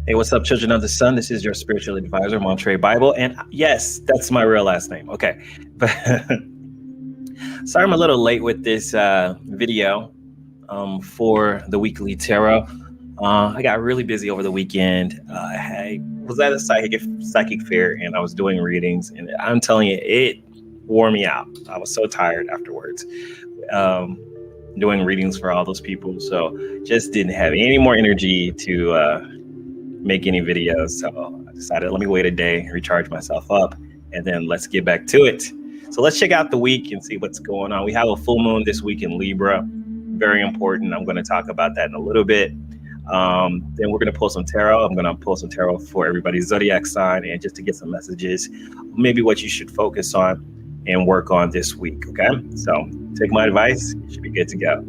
Hey, what's up, children of the sun? This is your spiritual advisor, Montre Bible. And yes, that's my real last name. Okay. But sorry I'm a little late with this video for the weekly tarot. I got really busy over the weekend. I was at a psychic fair and I was doing readings. And I'm telling you, it wore me out. I was so tired afterwards. Doing readings for all those people. So just didn't have any more energy to make any videos. So I decided, let me wait a day, recharge myself up, and then let's get back to it. So let's check out the week and see what's going on. We have a full moon this week in Libra. Very important. I'm going to talk about that in a little bit. Then we're going to pull some tarot. I'm going to pull some tarot for everybody's zodiac sign and just to get some messages, maybe what you should focus on and work on this week. Okay. So take my advice. You should be good to go.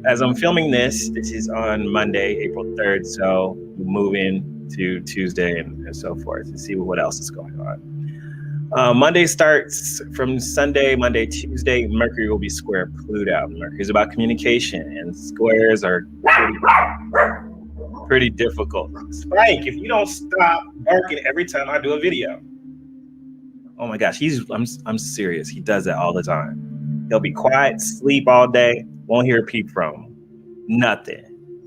As I'm filming this is on Monday, April 3rd. So we move in to Tuesday and so forth to see what else is going on. Monday starts from Sunday, Monday, Tuesday. Mercury will be square Pluto. Mercury is about communication, and squares are pretty difficult. Spike, if you don't stop barking every time I do a video. Oh my gosh, I'm serious. He does that all the time. He'll be quiet, sleep all day, won't hear a peep from him. Nothing.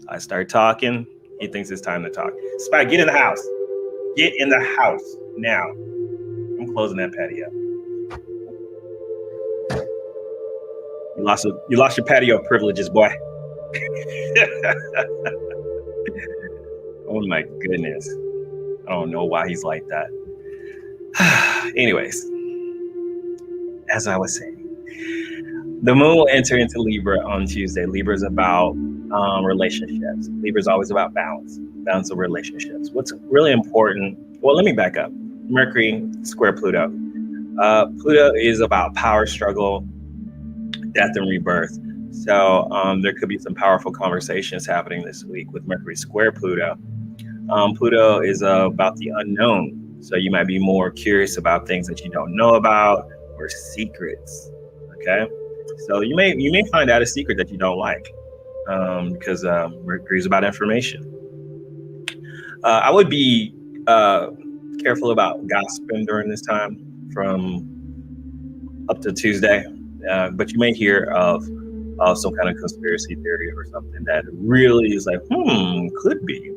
I start talking, he thinks it's time to talk. Spike, get in the house. Get in the house now. I'm closing that patio. You lost your patio privileges, boy. Oh my goodness. I don't know why he's like that. Anyways, as I was saying, the moon will enter into Libra on Tuesday. Libra is about relationships. Libra is always about balance of relationships. What's really important, well, let me back up. Mercury square Pluto. Pluto is about power struggle, death and rebirth. So there could be some powerful conversations happening this week with Mercury square Pluto. Pluto is about the unknown. So you might be more curious about things that you don't know about or secrets. Okay. So you may find out a secret that you don't like because Mercury is about information. I would be careful about gossiping during this time from up to Tuesday, but you may hear of some kind of conspiracy theory or something that really is like, could be.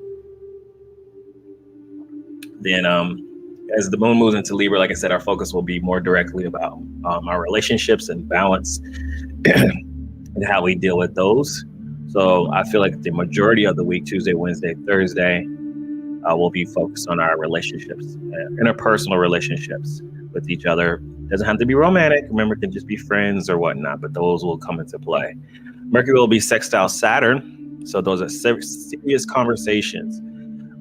Then as the moon moves into Libra, like I said, our focus will be more directly about our relationships and balance and how we deal with those. So I feel like the majority of the week, Tuesday, Wednesday, Thursday, will be focused on our relationships, interpersonal relationships with each other. Doesn't have to be romantic. Remember, it can just be friends or whatnot, but those will come into play. Mercury will be sextile Saturn. So those are serious conversations.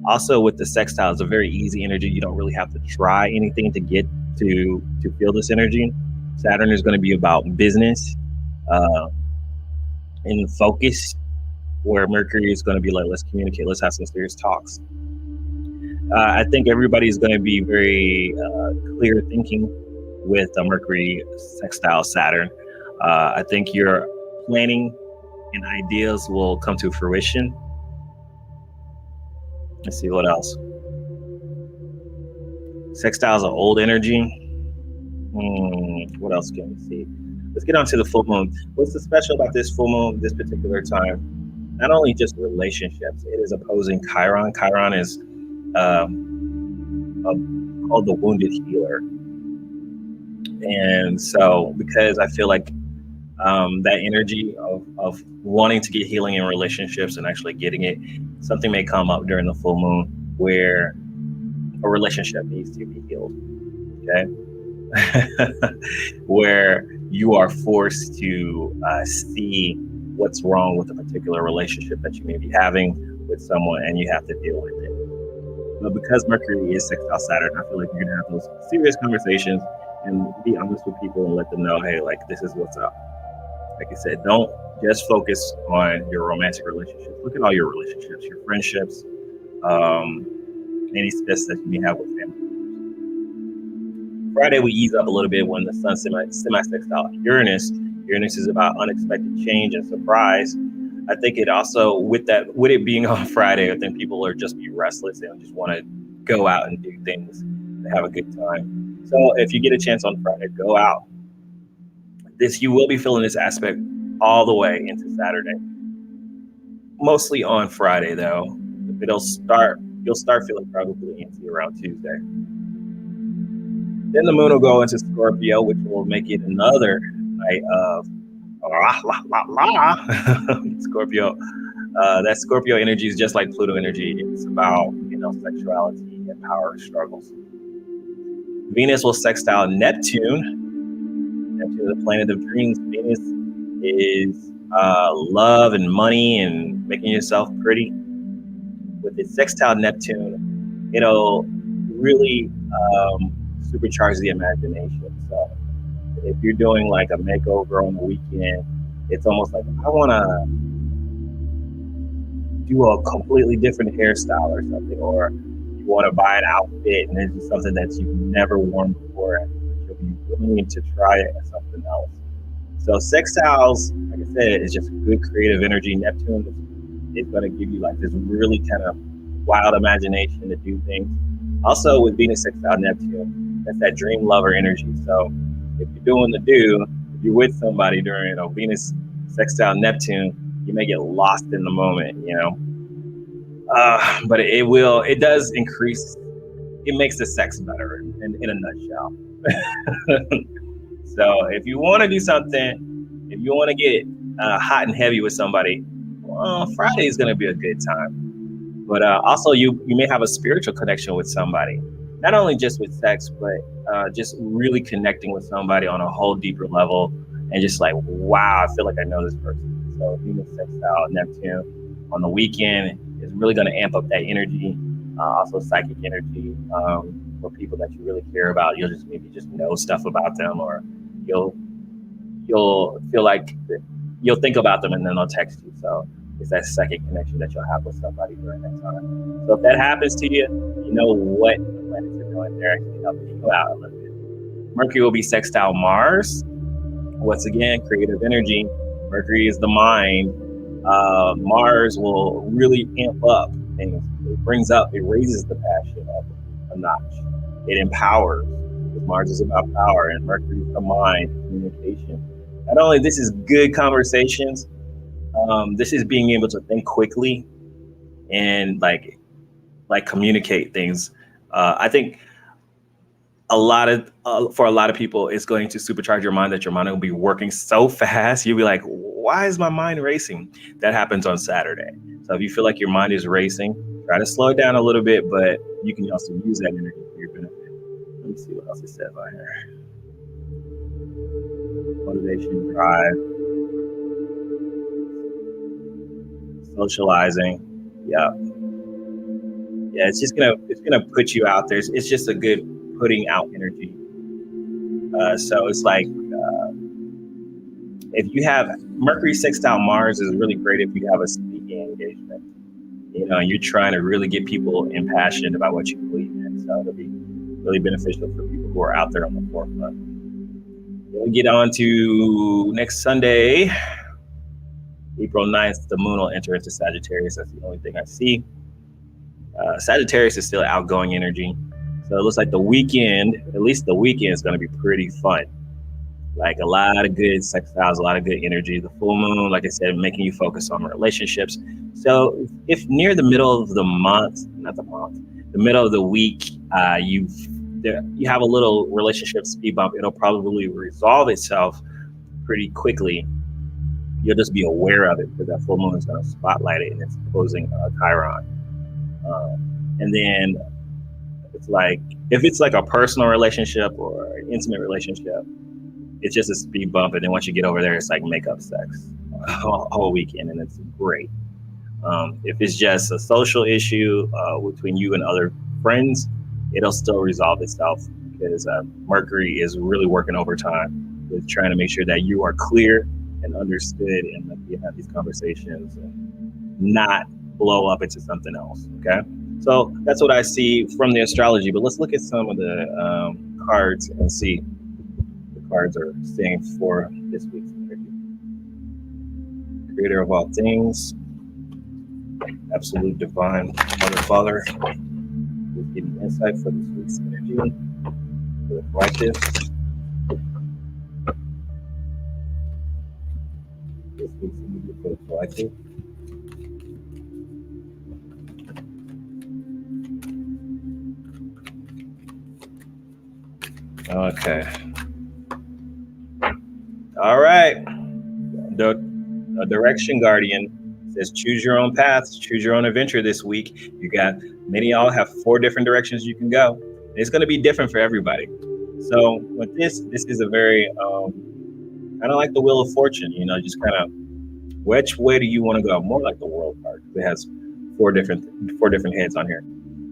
Also with the sextile, it's a very easy energy. You don't really have to try anything to get to feel this energy. Saturn is going to be about business and focus, where Mercury is going to be like, let's communicate, let's have some serious talks. I think everybody's going to be very clear thinking with Mercury sextile Saturn. I think your planning and ideas will come to fruition. Let's see what else. Sextile is an old energy. What else can we see? Let's get on to the full moon. What's the special about this full moon, this particular time? Not only just relationships, it is opposing Chiron. Chiron is called the wounded healer. And so, because I feel like that energy of wanting to get healing in relationships and actually getting it, something may come up during the full moon where a relationship needs to be healed. Okay. Where you are forced to see what's wrong with a particular relationship that you may be having with someone, and you have to deal with it. But because Mercury is sextile Saturn, I feel like you're gonna have those serious conversations and be honest with people and let them know, hey, like, this is what's up. Like I said, don't just focus on your romantic relationships. Look at all your relationships, your friendships, any stress that you may have with family. Friday, we ease up a little bit when the sun semi-sextile Uranus. Uranus is about unexpected change and surprise. I think it also, with it being on Friday, I think people are just be restless and just want to go out and do things and have a good time. So if you get a chance on Friday, go out. You will be feeling this aspect all the way into Saturday. Mostly on Friday though. You'll start feeling probably into around Tuesday. Then the moon will go into Scorpio, which will make it another night of Scorpio. That Scorpio energy is just like Pluto energy. It's about, sexuality and power struggles. Venus will sextile Neptune. Neptune is the planet of dreams. Venus is love and money and making yourself pretty. With its sextile Neptune, it'll really supercharge the imagination. So if you're doing like a makeover on the weekend, it's almost like, I want to do a completely different hairstyle or something, or you want to buy an outfit and it's something that you've never worn before, and you'll be willing to try it as something else. So sextiles, like I said, is just good creative energy. Neptune is going to give you like this really kind of wild imagination to do things. Also with Venus sextile Neptune, that's that dream lover energy. So if you're doing if you're with somebody during Venus sextile Neptune, you may get lost in the moment, but it does increase, it makes the sex better in a nutshell. So if you want to do something, if you want to get hot and heavy with somebody, well, Friday is going to be a good time. But also you may have a spiritual connection with somebody, not only just with sex, but just really connecting with somebody on a whole deeper level, and just like, wow, I feel like I know this person. So Venus sextile Neptune on the weekend is really going to amp up that energy. Also psychic energy for people that you really care about. You'll just maybe just know stuff about them, or you'll feel like you'll think about them and then they'll text you. So it's that second connection that you'll have with somebody during that time. So if that happens to you, you know what the planets are doing there, actually helping you out a little bit. Mercury will be sextile Mars. Once again, creative energy. Mercury is the mind. Mars will really amp up things. It raises the passion up a notch. It empowers. Because Mars is about power, and Mercury is the mind, communication. Not only this is good conversations, this is being able to think quickly and like communicate things. I think for a lot of people, it's going to supercharge your mind, that your mind will be working so fast. You'll be like, why is my mind racing? That happens on Saturday. So if you feel like your mind is racing, try to slow it down a little bit, but you can also use that energy for your benefit. Let me see what else it says on here. Motivation, drive, socializing. Yeah, it's gonna put you out there. It's just a good putting out energy. So it's like if you have Mercury sextile Mars is really great if you have a speaking engagement. And you're trying to really get people impassioned about what you believe in. So it'll be really beneficial for people who are out there on the forefront. Then we get on to next Sunday, April 9th, the moon will enter into Sagittarius. That's the only thing I see. Sagittarius is still outgoing energy. So it looks like the weekend, at least the weekend, is going to be pretty fun. Like a lot of good sextiles, a lot of good energy. The full moon, like I said, making you focus on relationships. So if near the middle of the middle of the week, you have a little relationship speed bump, it'll probably resolve itself pretty quickly. You'll just be aware of it because that full moon is going to spotlight it, and it's opposing Chiron. And then it's like, if it's like a personal relationship or an intimate relationship, it's just a speed bump. And then once you get over there, it's like makeup sex all weekend, and it's great. If it's just a social issue between you and other friends, it'll still resolve itself because Mercury is really working overtime with trying to make sure that you are clear and understood, and that you have these conversations and not blow up into something else. Okay, so that's what I see from the astrology. But let's look at some of the cards and see what the cards are saying for this week's energy. creator of all things, absolute divine Mother Father, please give me insight for this week's energy, for the collective. This week's energy for the collective. Okay. All right. The Direction Guardian says, choose your own paths, choose your own adventure this week. You got, many of y'all have 4 different directions you can go. It's going to be different for everybody. So with this is a very, kind of like the Wheel of Fortune, just kind of, which way do you want to go? More like the World card. It has 4 different heads on here.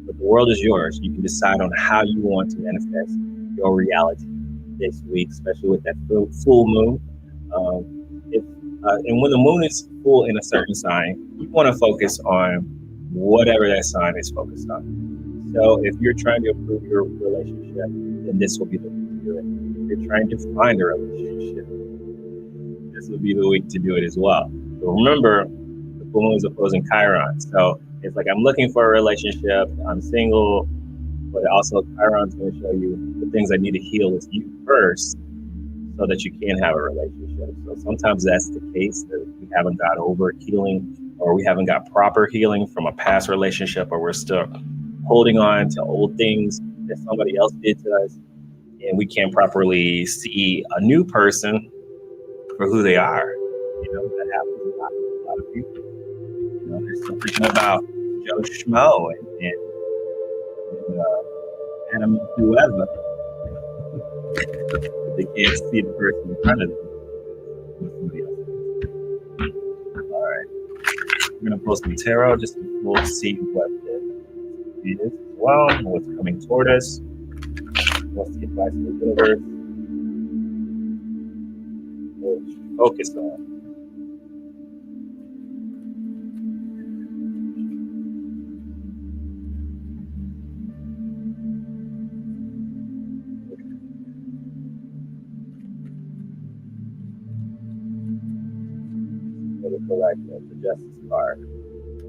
But the world is yours. You can decide on how you want to manifest your reality this week, especially with that full moon. And when the moon is full in a certain sign, you want to focus on whatever that sign is focused on. So if you're trying to improve your relationship, then this will be the week to do it. If you're trying to find a relationship, this will be the week to do it as well. But remember, the full moon is opposing Chiron. So it's like, I'm looking for a relationship, I'm single, but also Chiron's going to show you the things that need to heal with you first so that you can have a relationship. So sometimes that's the case, that we haven't got over healing, or we haven't got proper healing from a past relationship, or we're still holding on to old things that somebody else did to us, and we can't properly see a new person for who they are. That happens a lot of people. They're still thinking about Joe Schmo and Adam whoever. But they can't see the person in front of them. All right. I'm going to post some tarot just to we'll see what it is as well, what's coming toward us, what's the advice of the universe, what we should focus on. The Justice card,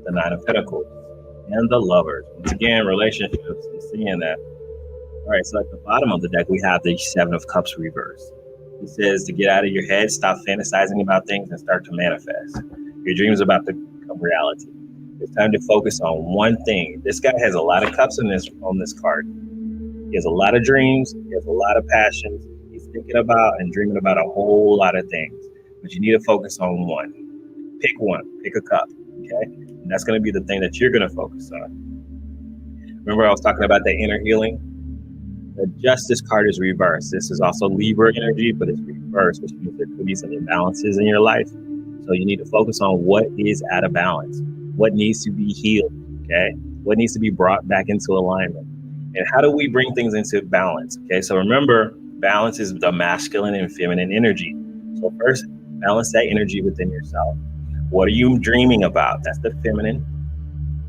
the Nine of Pentacles, and the Lovers. Once again, relationships, I'm seeing that. All right, so at the bottom of the deck, we have the Seven of Cups reversed. It says to get out of your head, stop fantasizing about things, and start to manifest. Your dreams are about to become reality. It's time to focus on one thing. This guy has a lot of cups on this card. He has a lot of dreams. He has a lot of passions. He's thinking about and dreaming about a whole lot of things. But you need to focus on one. Pick one, pick a cup, okay? And that's going to be the thing that you're going to focus on. Remember I was talking about the inner healing? The Justice card is reversed. This is also Libra energy, but it's reversed, which means there could be some imbalances in your life. So you need to focus on what is out of balance, what needs to be healed, okay? What needs to be brought back into alignment. And how do we bring things into balance, okay? So remember, balance is the masculine and feminine energy. So first, balance that energy within yourself. What are you dreaming about? That's the feminine.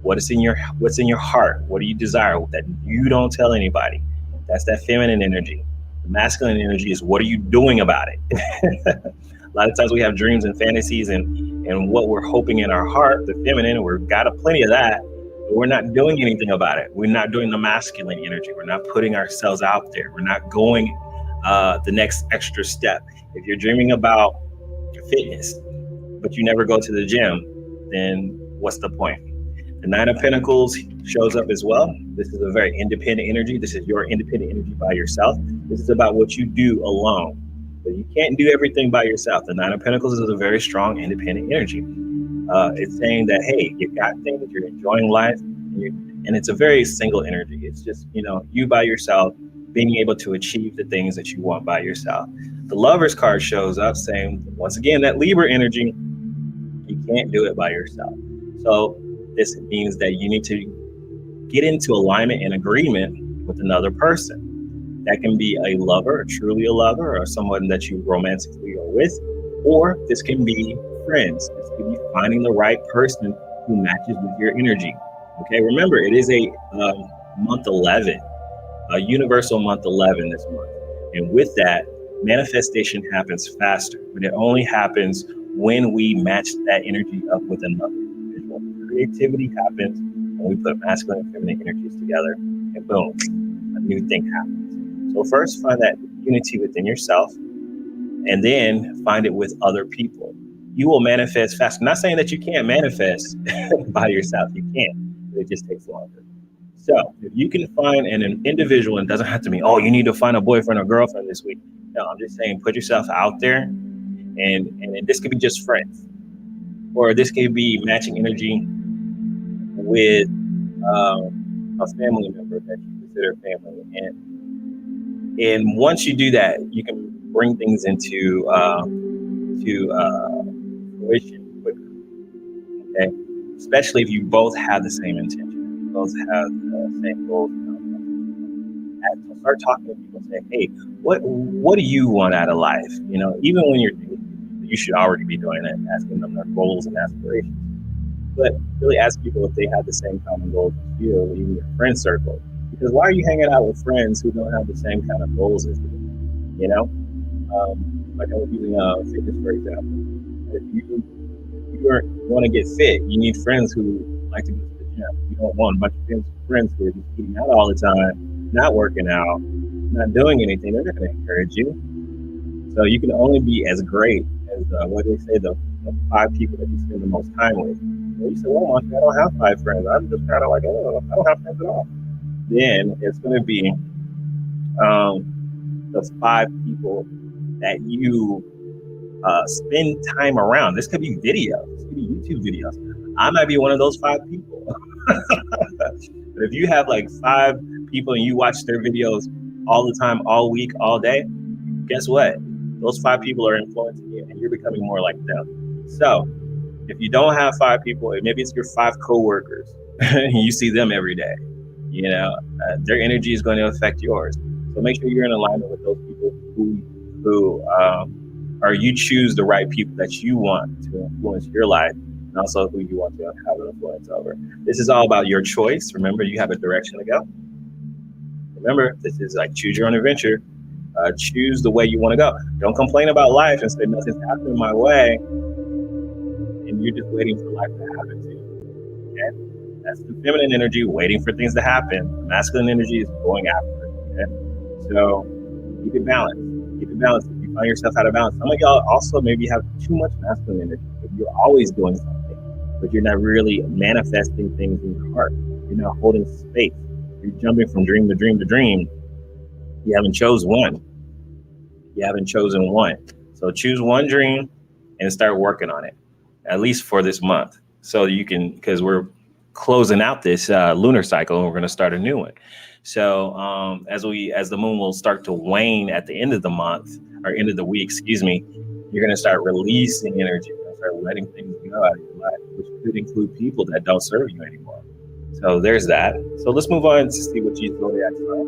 What's in your heart? What do you desire that you don't tell anybody? That's that feminine energy. The masculine energy is, what are you doing about it? A lot of times we have dreams and fantasies and what we're hoping in our heart, the feminine, we've got plenty of that, but we're not doing anything about it. We're not doing the masculine energy. We're not putting ourselves out there. We're not going the next extra step. If you're dreaming about fitness, but you never go to the gym, then what's the point? The Nine of Pentacles shows up as well. This is a very independent energy. This is your independent energy by yourself. This is about what you do alone. But you can't do everything by yourself. The Nine of Pentacles is a very strong independent energy. It's saying that, hey, you've got things, you're enjoying life, and it's a very single energy. It's just, you by yourself, being able to achieve the things that you want by yourself. The Lovers card shows up saying, once again, that Libra energy, you can't do it by yourself. So this means that you need to get into alignment and agreement with another person. That can be a lover, truly a lover, or someone that you romantically are with, or this can be friends. This can be finding the right person who matches with your energy. Okay, remember, it is a month 11, a universal month 11 this month. And with that, manifestation happens faster, but it only happens when we match that energy up with another individual. Creativity happens when we put masculine and feminine energies together, and boom, a new thing happens. So first, find that unity within yourself, and then find it with other people. You will manifest fast. I'm not saying that you can't manifest by yourself. You can, but it just takes longer. So if you can find an individual, and it doesn't have to be, oh, you need to find a boyfriend or girlfriend this week. No, I'm just saying, put yourself out there, and this could be just friends, or this could be matching energy with a family member that you consider family. And once you do that, you can bring things into fruition quicker. Okay, especially if you both have the same intention, you both have the same goals. So start talking to people and say, hey, what do you want out of life? You know, even when you're dating, you should already be doing it, asking them their goals and aspirations. But really ask people if they have the same common goals as you, or even your friend circle. Because why are you hanging out with friends who don't have the same kind of goals as you? You know, like I was using fitness for example. If you want to get fit, you need friends who like to go to the gym. You don't want a bunch of friends who are just eating out all the time, not working out, not doing anything. They're not going to encourage you. So you can only be as great as what they say, the 5 people that you spend the most time with. And you say, well, Montre, I don't have 5 friends. I'm just kind of like, oh, I don't have friends at all. Then it's going to be the 5 people that you spend time around. This could be videos. This could be YouTube videos. I might be one of those 5 people. But if you have like 5 people and you watch their videos all the time, all week, all day, guess what? Those 5 people are influencing you, and you're becoming more like them. So if you don't have 5 people, maybe it's your 5 coworkers, and you see them every day. You know, their energy is going to affect yours. So make sure you're in alignment with those people who or you choose the right people that you want to influence your life, and also who you want to have an influence over. This is all about your choice. Remember, you have a direction to go. Remember, this is like choose your own adventure. Choose the way you want to go. Don't complain about life and say nothing's happening my way, and you're just waiting for life to happen to you. Okay? That's the feminine energy, waiting for things to happen. The masculine energy is going after it. Okay? So keep it balanced. Keep it balanced. If you find yourself out of balance, some of y'all also maybe have too much masculine energy. If you're always doing something, but you're not really manifesting things in your heart. You're not holding space. You're jumping from dream to dream to dream. You haven't chosen one. You haven't chosen one. So choose one dream and start working on it, at least for this month. So you can, because we're closing out this lunar cycle and we're going to start a new one. So as the moon will start to wane at the end of the month, or end of the week, excuse me, you're going to start releasing energy. You're going to start letting things go out of your life, which could include people that don't serve you anymore. So there's that. So let's move on to see what you zodiacs are.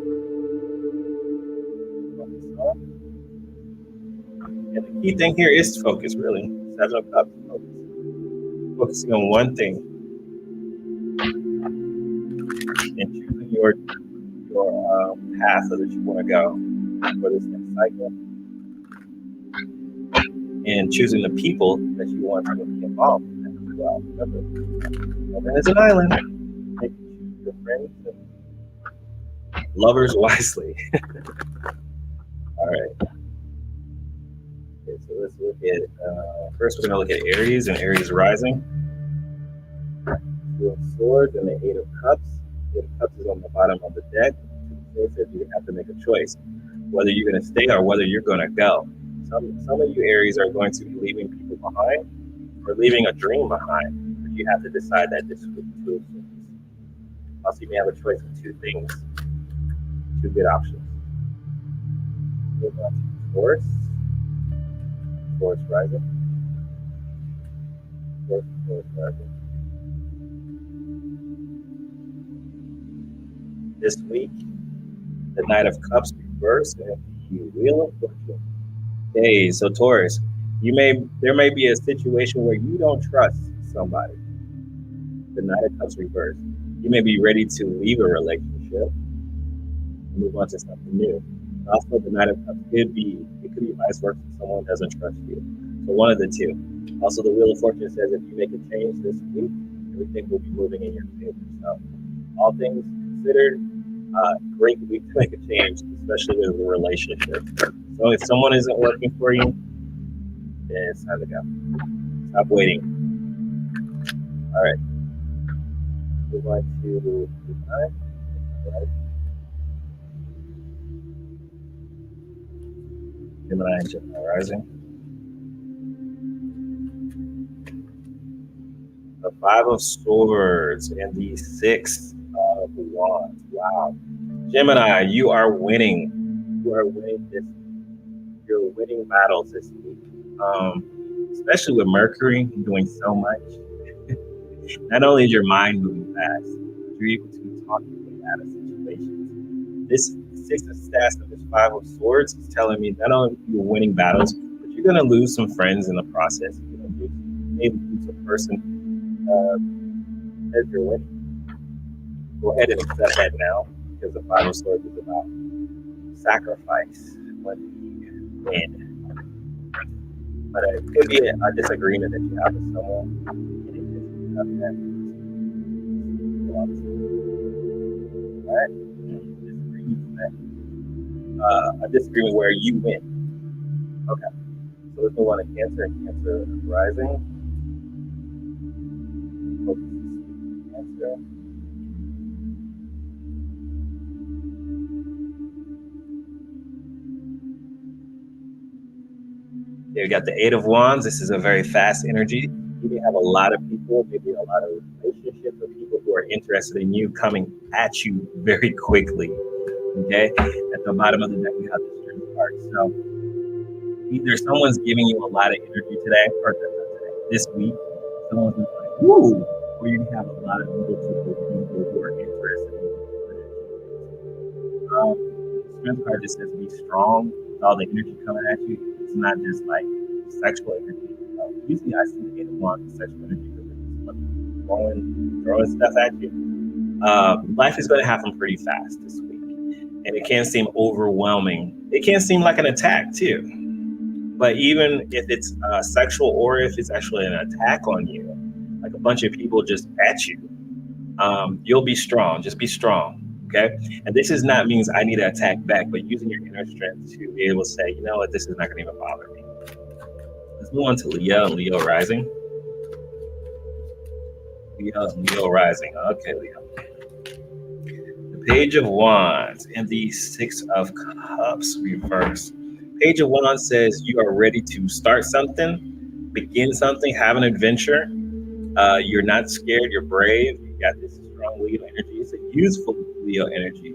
And the key thing here is focus, really. 7 of Cups, focus. Focusing on one thing and choosing your path that you want to go for this next cycle, and choosing the people that you want to be involved in as well. Remember, it's an island. Make choose your friends and lovers wisely. All right. Okay, so let's look at first. We're going to look at Aries and Aries rising. 2 of Swords and the 8 of Cups. 8 of Cups is on the bottom of the deck. So you have to make a choice whether you're going to stay or whether you're going to go. Some of you Aries are going to be leaving people behind or leaving a dream behind, but you have to decide that this week. 2 of Swords. Also, you may have a choice of 2 things, 2 good options. Move on to Taurus. Taurus rising. Taurus rising. This week, the Knight of Cups reversed and the Wheel of Fortune. Okay, so Taurus, there may be a situation where you don't trust somebody. The Knight of Cups reversed. You may be ready to leave a relationship and move on to something new. Also, the Knight of Cups could be vice versa. Someone doesn't trust you. So one of the two. Also, the Wheel of Fortune says if you make a change this week, everything will be moving in your favor. So, all things considered, great week to make a change, especially with a relationship. So, if someone isn't working for you, then it's time to go. Stop waiting. All right. Move on to Gemini. All right. Gemini and Gemini rising. The Five of Swords and the Six of Wands. Wow. Gemini, you are winning. You are winning this. You're winning battles this week. Especially with Mercury doing so much. Not only is your mind moving fast, you're able to talk your way out of situations. This Six of Staffs and this Five of Swords is telling me not only you're winning battles, but you're going to lose some friends in the process. You're going to maybe lose a person as you're winning. Go ahead and accept that now, because the Five of Swords is about sacrifice when you win. But it could be a disagreement that you have with someone, and it just becomes that. All right? A disagreement where you win. Okay. So let's move on to Cancer and Cancer rising. Cancer. Okay, we got the Eight of Wands. This is a very fast energy. You may have a lot of people, maybe a lot of relationships or people who are interested in you coming at you very quickly. Okay? At the bottom of the deck, we have the Strength card. So either someone's giving you a lot of energy today, or this week, someone's like, woo! Or you have a lot of other people who are interested in you. The Strength card just says be strong with all the energy coming at you. It's not just like sexual energy. Usually I see the Eight of Wands as sexual energy because it's throwing stuff at you. Life is going to happen pretty fast this week. And it can seem overwhelming. It can seem like an attack too. But even if it's sexual or if it's actually an attack on you, like a bunch of people just at you, you'll be strong. Just be strong. Okay. And this is not means I need to attack back, but using your inner strength to be able to say, you know what, this is not going to even bother me. Let's move on to Leo and Leo rising. Leo rising. Okay, Leo. The Page of Wands and the Six of Cups reverse. Page of Wands says you are ready to start something, begin something, have an adventure. You're not scared. You're brave. You got this strong Leo energy. It's a useful Leo energy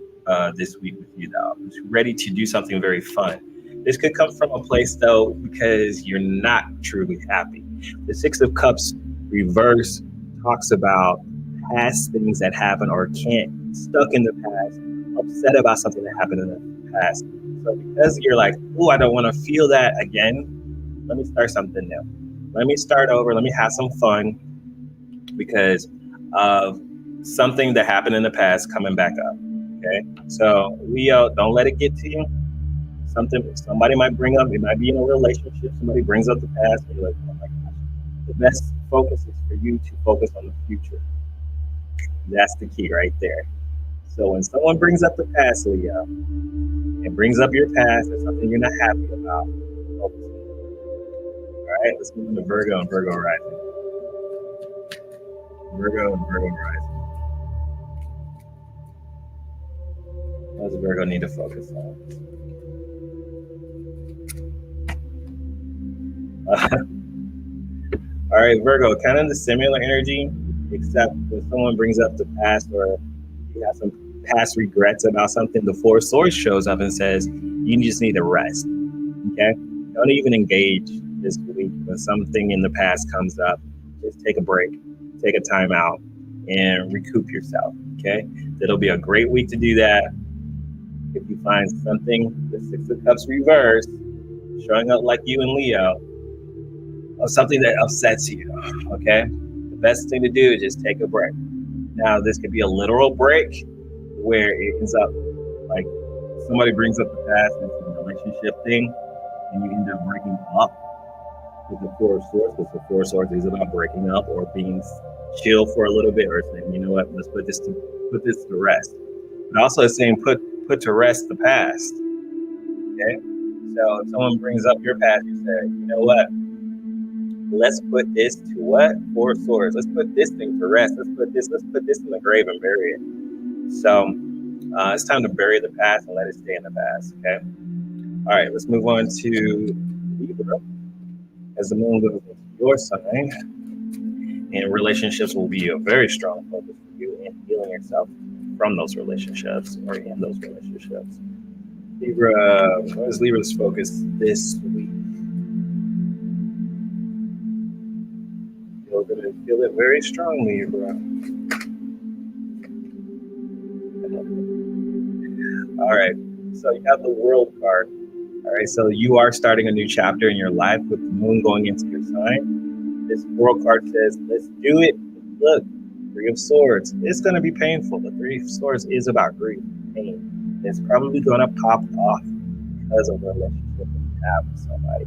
this week with you, though. It's ready to do something very fun. This could come from a place, though, because you're not truly happy. The Six of Cups reverse talks about past things that happen or can't, stuck in the past, upset about something that happened in the past. So because you're like, oh, I don't want to feel that again, let me start something new. Let me start over. Let me have some fun because of something that happened in the past coming back up. Okay. So Leo, don't let it get to you. Somebody might bring up, it might be in a relationship, somebody brings up the past, and you're like, oh my gosh. The best focus is for you to focus on the future. That's the key right there. So when someone brings up the past, Leo, and brings up your past and something you're not happy about, focus on it. All right, let's move on to Virgo and Virgo rising. Virgo and Virgo rising. What does Virgo need to focus on? All right, Virgo, kind of the similar energy, except when someone brings up the past or you have some past regrets about something, the Four of Swords shows up and says, you just need to rest, okay? Don't even engage this week when something in the past comes up. Just take a break, take a time out, and recoup yourself, okay? It'll be a great week to do that. If you find something, the Six of Cups reverse, showing up like you and Leo, or something that upsets you, okay? The best thing to do is just take a break. Now, this could be a literal break where it ends up like somebody brings up the past and it's a relationship thing and you end up breaking up. with the Four of Swords, because the Four of Swords is about breaking up or being chill for a little bit, or saying, you know what, let's put this to rest. But also it's saying put to rest the past. Okay, so if someone brings up your past, you say, you know what, let's put this to what? Four of Swords. Let's put this thing to rest. Let's put this in the grave and bury it. So it's time to bury the past and let it stay in the past. Okay. All right, let's move on to Libra. As the moon goes into your sign, and relationships will be a very strong focus for you in healing yourself from those relationships or in those relationships. Libra, what is Libra's focus this week? You're going to feel it very strongly, Libra. All right, so you have the World card. All right, so you are starting a new chapter in your life with the moon going into your sign. This World card says, let's do it. Look, Three of Swords. It's going to be painful. The Three of Swords is about grief, pain. It's probably going to pop off because of the relationship that you have with somebody.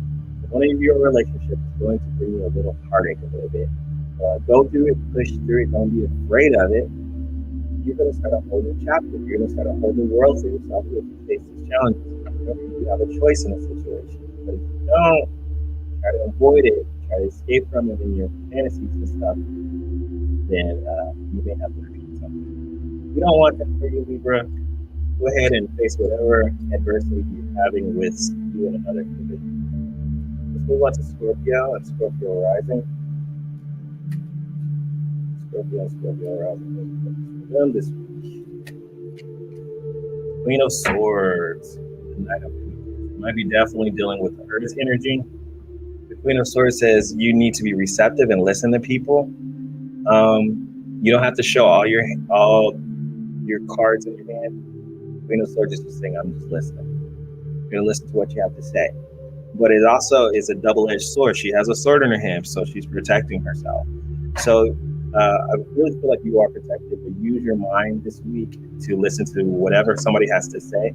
One of your relationships is going to bring you a little heartache a little bit. Go through it, push through it, don't be afraid of it. You're going to start a whole new chapter. You're going to start a whole new world for yourself if you face these challenges. You have a choice in a situation. But if you don't, try to avoid it, try to escape from it in your fantasies and stuff, then you may have to repeat something. You don't want that for you, Libra. Go ahead and face whatever adversity you're having with you and another individual. Let's move on to Scorpio and Scorpio rising. Scorpio rising. We're done this week. Queen of Swords. The Knight of Pentacles. You might be definitely dealing with the Earth energy. The Queen of Swords says you need to be receptive and listen to people. You don't have to show all your cards in your hand. Queen of Swords is just saying, I'm just listening. I'm going to listen to what you have to say. But it also is a double-edged sword. She has a sword in her hand, so she's protecting herself. So I really feel like you are protected, but use your mind this week to listen to whatever somebody has to say.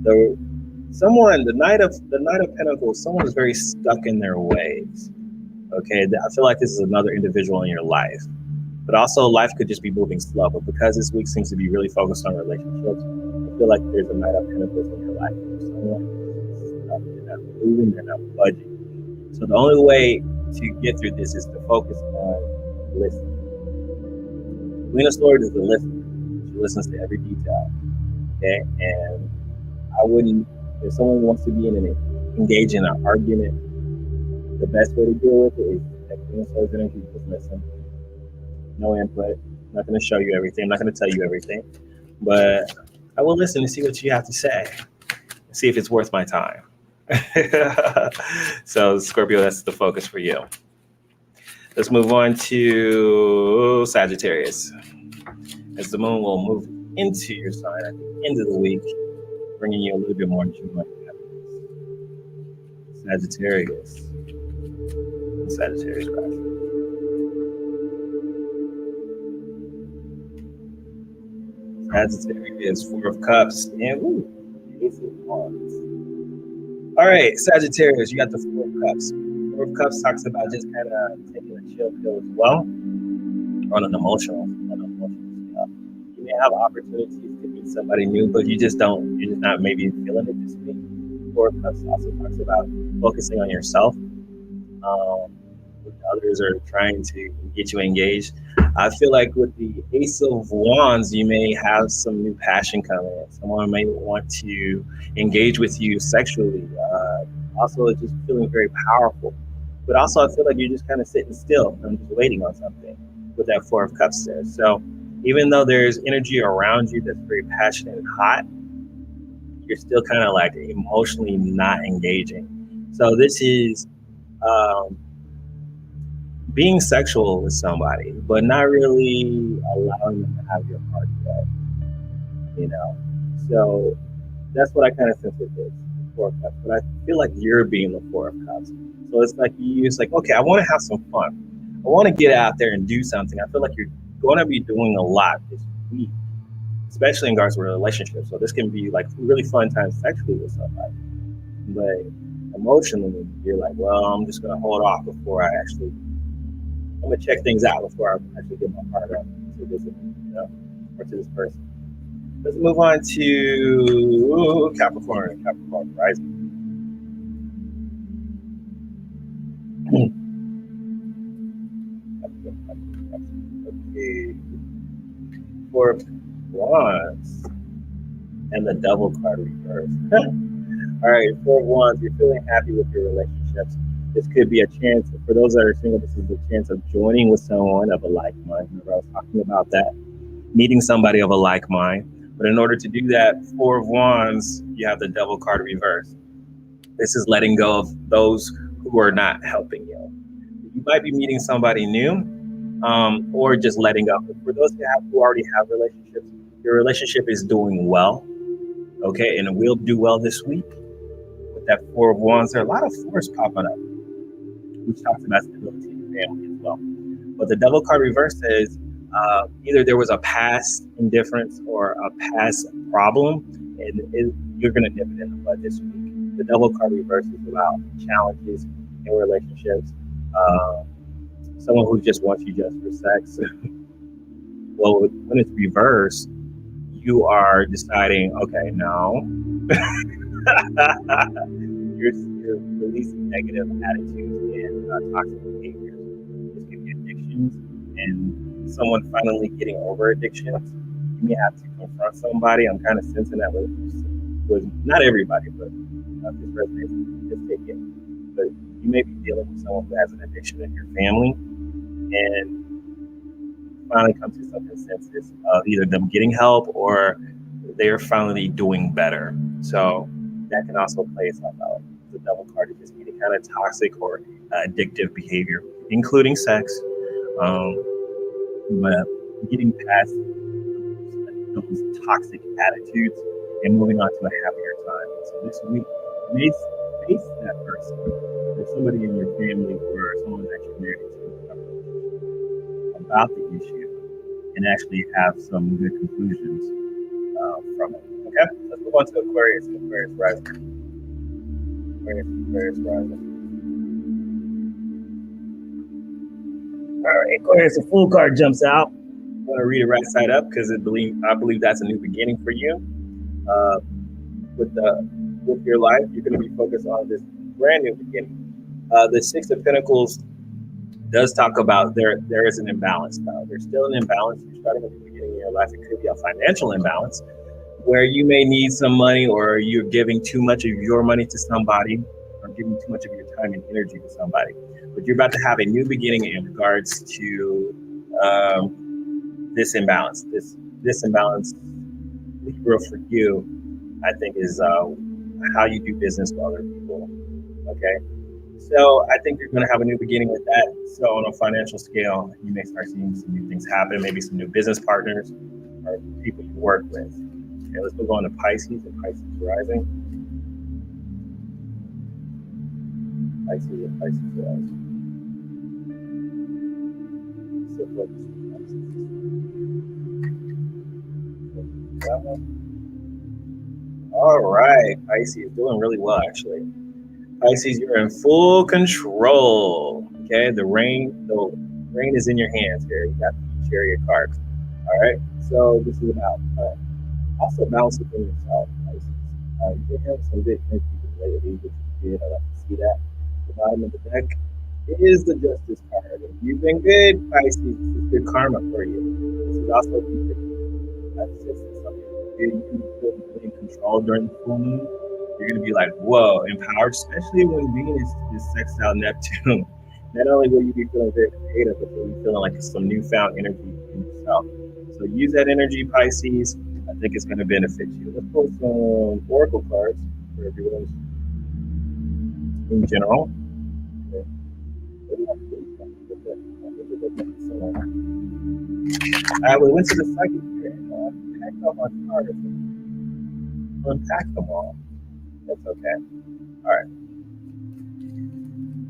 The Knight of Pentacles, someone is very stuck in their ways. Okay, I feel like this is another individual in your life. But also life could just be moving slow. But because this week seems to be really focused on relationships, I feel like there's a Knight of Pentacles in your life. There's someone who's stuck, they're not moving, they're not budging. So the only way to get through this is to focus on listening. Queen of Swords is the listener. She listens to every detail. Okay, and I wouldn't, if someone wants to be engage in an argument, the best way to deal with it is that Queen of Swords energy, just listen. No input. I'm not going to show you everything. I'm not going to tell you everything. But I will listen and see what you have to say. See if it's worth my time. So Scorpio, that's the focus for you. Let's move on to Sagittarius. As the moon will move into your sign at the end of the week, bringing you a little bit more joy and happiness. Sagittarius rising. Sagittarius, Four of Cups, and Ace of Wands. All right, Sagittarius, you got the Four of Cups. Four of Cups talks about just kind of taking a chill pill as well on an emotional stuff. You may have opportunities to meet somebody new, but you're just not maybe feeling it this week. Four of Cups also talks about focusing on yourself. When others are trying to get you engaged. I feel like with the Ace of Wands, you may have some new passion coming in. Someone may want to engage with you sexually. Also, it's just feeling very powerful. But also, I feel like you're just kind of sitting still and just waiting on something with that Four of Cups there. So even though there's energy around you that's very passionate and hot, you're still kind of like emotionally not engaging. So this is being sexual with somebody, but not really allowing them to have your heart yet, you know? So that's what I kind of sense with this Four of Cups. But I feel like you're being the Four of Cups. So it's like okay, I want to have some fun. I want to get out there and do something. I feel like you're going to be doing a lot this week, especially in regards to relationships. So this can be like really fun times sexually with somebody. But emotionally, you're like, well, I'm just going to hold off before I'm going to check things out before I actually get my heart up to this, or to this person. Let's move on to Capricorn rising. Okay. Four of Wands and the Devil card reversed. All right, Four of Wands, you're feeling happy with your relationships. This could be a chance, for those that are single, this is a chance of joining with someone of a like mind. Remember, I was talking about that, meeting somebody of a like mind. But in order to do that, Four of Wands, you have the Devil card reversed. This is letting go of those who are not helping you. You might be meeting somebody new, or just letting go. For those who already have relationships, your relationship is doing well, okay, and it will do well this week. With that Four of Wands, there are a lot of fours popping up, which talks about stability in the family as well. But the Devil card reverse says either there was a past indifference or a past problem, and you're going to nip it in the bud this week. The Devil card reverse is about challenges in relationships. Someone who just wants you just for sex. Well, when it's reversed, you are deciding, okay, no. you're releasing negative attitudes and toxic behaviors. This could be addictions, and someone finally getting over addictions. You may have to confront somebody. I'm kind of sensing that with not everybody, but this resonates. Just take it. But you may be dealing with someone who has an addiction in your family, and finally come to some consensus of either them getting help or they're finally doing better. So that can also play itself out. The Devil card is just any kind of toxic or addictive behavior, including sex. But getting past those toxic attitudes and moving on to a happier time. So this week, you may face that person, or somebody in your family or someone that you're married to, about the issue, and actually have some good conclusions from it. Okay, let's move on to Aquarius. Aquarius rising. Aquarius rising. All right, Aquarius, a Fool card jumps out. I'm going to read it right side up because I believe that's a new beginning for you. With your life, you're going to be focused on this brand new beginning. The Six of Pentacles does talk about there is an imbalance now. There's still an imbalance. You're starting at the beginning of your life. It could be a financial imbalance where you may need some money, or you're giving too much of your money to somebody, or giving too much of your time and energy to somebody. But you're about to have a new beginning in regards to this imbalance. This imbalance, Libra, for you, I think is how you do business with other people. Okay. So I think you're going to have a new beginning with that. So on a financial scale, you may start seeing some new things happen, maybe some new business partners or people you work with. Okay, let's move on to Pisces and Pisces rising. Pisces and Pisces rising. All right, Pisces doing really well, actually. Pisces, you're in full control. Okay, the rain is in your hands here. You got the Chariot cards. All right, so this is about also balance within yourself, Pisces. You have some good energy lately, which you did. I like to see that. The bottom of the deck is the Justice card. If you've been good, Pisces, this is good karma for you. This is also good. You can feel really in control during the full moon. You're going to be like, whoa, empowered, especially when Venus is sextile out Neptune. Not only will you be feeling very creative, but you'll be feeling like some newfound energy in yourself. So use that energy, Pisces. I think it's going to benefit you. Let's pull some oracle cards for everyone in general. We went to the psychic fair. Packed up my cards. Unpack them all. That's okay. All right.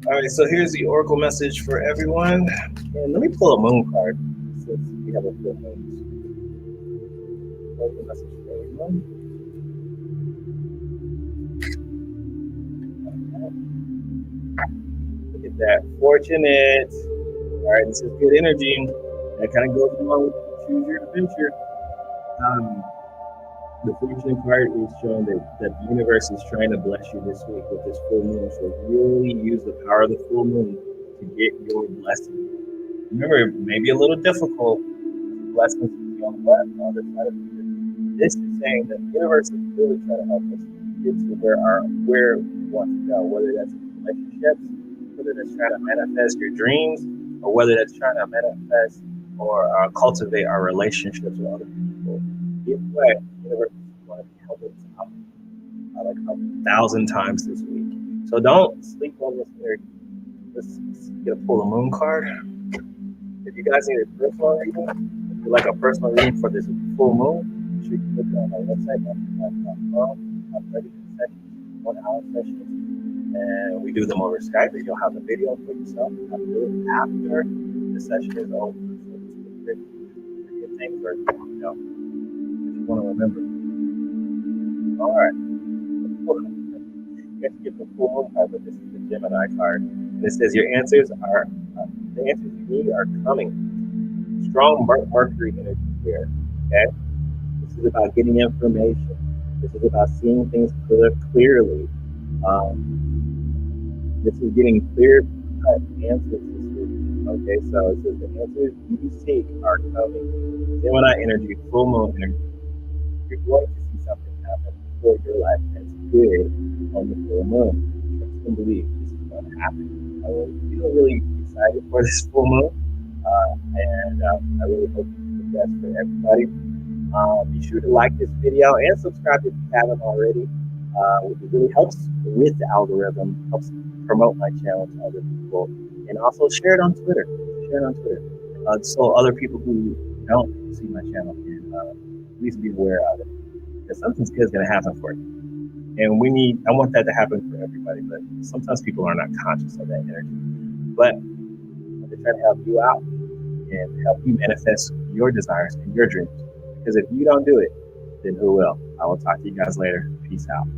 All right, so here's the oracle message for everyone. And let me pull a moon card since we have a full moon. Oracle message for everyone. Look at that. Fortunate. All right, this is good energy. That kind of goes along with choose your adventure. The fortunate card is showing that the universe is trying to bless you this week with this full moon. So really use the power of the full moon to get your blessing. Remember, it may be a little difficult. Blessings to be on the left, on the other side of the year. This is saying that the universe is really trying to help us get to where we want to go, whether that's in relationships, whether that's trying to manifest your dreams, or whether that's trying to manifest or cultivate our relationships with other people. Either way, the universe is going to be helping us out like 1,000 times this week. So don't sleep on this energy. Let's get a pull the moon card. If you guys need a personal reading, if you like a personal reading for this full moon, you should click on our website, montreby.com. Have 30 sessions, 1 hour sessions, and we do them over Skype. You'll have the video for yourself. You have to do it after the session is over. So it's good things or if you want to remember. All right. You have to get the full moon card, but this is the Gemini card. And it says your answers are the answers you need are coming. Strong Mercury energy here. Okay, this is about getting information. This is about seeing things clearly. This is getting clear-cut answers this week. Okay, so it says the answers you seek are coming. Gemini energy, full moon energy. You're going to see something happen for your life that's good on the full moon. Trust and believe this is going to happen. I feel really excited for this full moon, and I really hope it's the best for everybody. Be sure to like this video and subscribe if you haven't already. It really helps with the algorithm, helps promote my channel to other people, and also share it on Twitter. So other people who don't see my channel can at least be aware of it, because something good is going to happen for you. And I want that to happen for everybody, but sometimes people are not conscious of that energy. But I'm to try to help you out and help you manifest your desires and your dreams. Because if you don't do it, then who will? I will talk to you guys later. Peace out.